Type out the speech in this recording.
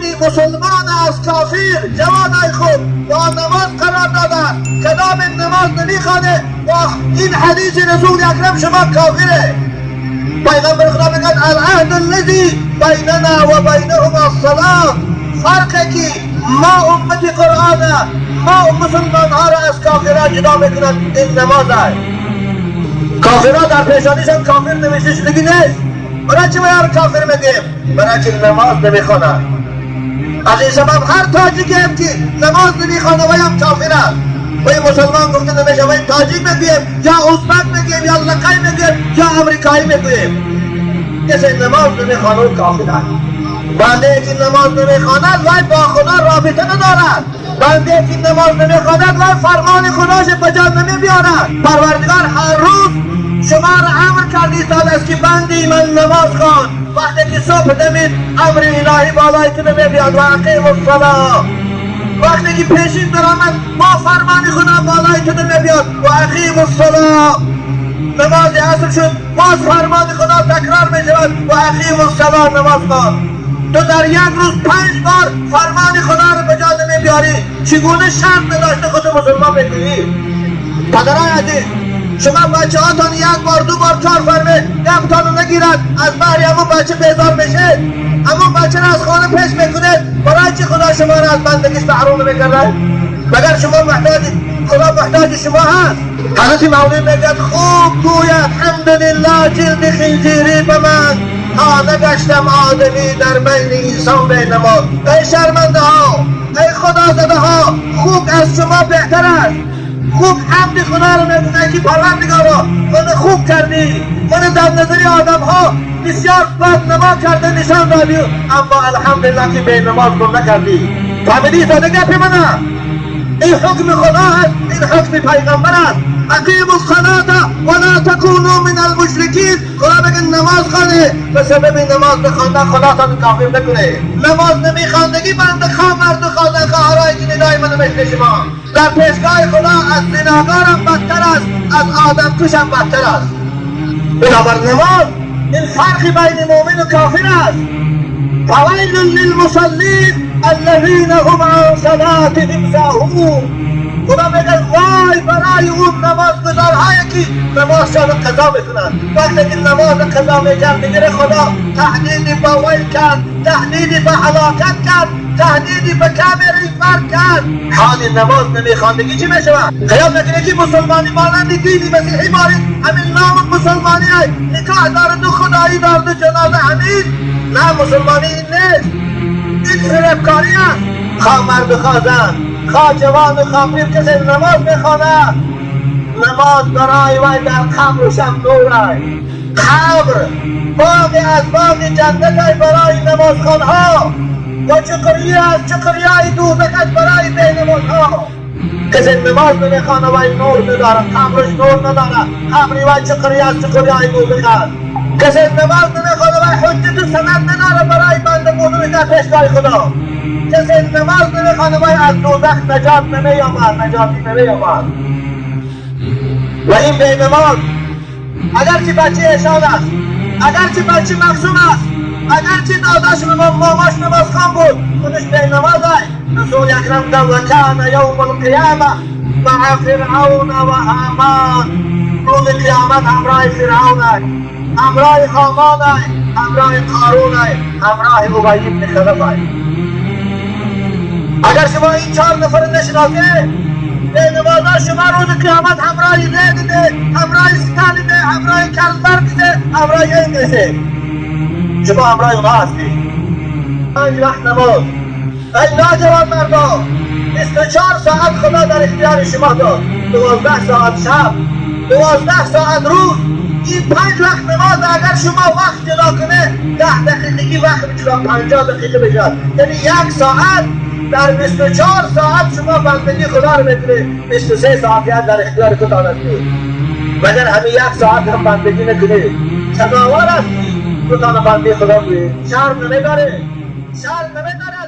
بین مسلمان از کافر جوانای خوب با نماز قرار دادن. کدام نماز نمیخوانه و این حدیث رسول اکرم شما کافره. پیغمبر خدا میگن العهد الذی بیننا و بینهم الصلاة. فرقی که ما امت قرآن ما مسلمان ها را از کافرها جدا میکنن این نماز است. کافرها در پیشانیشان کافر نوشته شدگی نیست. برای چه ما کافر میگیم؟ برای چه نماز نمیخوانند. از این سبب هر تاجیکی هم که نماز نمیخوانه و هم کافر است. و این مسلمان گفته نمیشه و این تاجیک میگیم یا ازبک میگیم یا لقای میگیم یا امریکایی میگیم. کسی نماز نمیخوانه و کافر است. بنده که نماز نمیخواند وای با خدا رابطه ندارد. بنده که نماز نمیخواند وای فرمان خداش بجا نمیبیارد. پروردگار هر روز شما را امر کردی است که بنده من نماز خوان. وقتی که صبح دمید امر الهی بالای تو نمیبیاد و اقیم الصلاة. وقتی که پیشین درآمد با فرمان خدا بالای تو نمیبیاد و اقیم الصلاة. نماز عصر شد باز فرمان خدا تکرار میشود و اقیم الصلاة نماز خوان. تو در یک روز 5 بار فرمان خدا رو بجا نمیبیاری. چگونه شرط نداشته خود مسلمان بگیری؟ پدرای عزیز شما بچه هاتان 1 بار 2 بار 4 فرمه دمتان نگیرد از بحری همون بچه بیزار بشه. همون بچه را از خانه پیش میکنه. برای چی خدا شما را از بندگیش محروم میکرده؟ مگر شما محتاج خدا محتاج شما هست؟ حضرت مولوی میگد خوب گوید حمدلله جلد خنزیری به من تا نگشتم آدمی در بین انسان بینما. ای شرمنده ها ای خدا زده ها خوب از شما بهتر است. خوب حمد خدا رو میگوید که پروردگارا من خوب کردی. من در نظر آدم ها بسیار بدنما کرده نشان دادی اما الحمدلله که بے نماز کن نکردی. فهمیدی ساده گپی منه؟ این حکم خدا است. این حکم پیغمبر است. اقیموا الصلاة ولا تکونوا من المشرکین. خدا بگه نماز خوانه به سبب نماز بخواندن خدا تان کافر نکنه. نماز نمیخواندگی بنده خواه مرد خواندن خواهرای که ندای منو مثل شما در پیشگاه خدا از زناگارم بدتر است از آدم کشم بدتر است. بنابر نماز این فرقی بین مؤمن و کافر است. فویل للمصلین الذین هم عن صلاتهم ساهون. خدا میگه وای برای اون نمازگزارهایی که نمازشان قضا میکنند. وقتی که نماز قضا میکرد میگه خدا تهدید به ویل کرد، تهدید به هلاکت کرد، تهدید به کمر فرد کرد. حال نماز نمیخواندگی چی میشود؟ خیال میکنه که مسلمانی مانند دینی مسیحی بارید همین نام مسلمانی های نکاح دارد و خدایی دارد و جنازه همین. نه مسلمانی این نیست. این خرابکاری است. خواه مرد خواه زن خواه جوان و خواه پیر کسی نماز میخوانه نماز برای وی در قبرش هم نور است. قبر باغی از باغ جنت های برای نماز خوانها و چقریه از چقریه دوزخش برای بی نماز ها. کسی نماز نمیخوانه وی نور نداره. قبرش نور نداره. قبری وی چقریه از چقریه دوزخ است. کسی نماز نمیخوانه وی حجت و سند نداره برای بنده مؤمن در پیشگاه خدا. کسی نماز نمیخوانه وی از دوزخ نجات نمییابد. نجاتی نمییابد. و این بی نماز اگرچه بچه ایشان است، اگرچه بچه مقصوم است، اگرچه داداش ماماش نماز خوان بود خودش بی نماز است. رسول اکرم گفت و کان یوم القیامه مع فرعون و هامان. روز قیامت همراه فرعون است، همراه هامان است، همراه قارون است، همراه ابی بن خلف است. اگر شما این 4 نفر نشناسه به نمازها شما روز قیامت همراه زید ده، همراه ستال ده، همراه کلبرگ ده، همراه انگلیس ده. شما همراه اونها هستی. 5 وقت نماز. ای ناجوان مردا 24 ساعت خدا در اختیار شما داد. 12 ساعت شب، 12 ساعت روز. این 5 وقت نماز اگر شما وقت جدا کنه 10 دقیقگی وقت میشه 50 دقیقه بشه. یعنی 1 ساعت در 24 ساعت شما بندگی خدا رو میکنه. 23 ساعت در اختیار خدا هستی. مگر همین 1 ساعت هم بندگی نکنه سزاوار هستی خدا رو بندگی خدا کنی. شرم نمیداره. شرم نمیداره.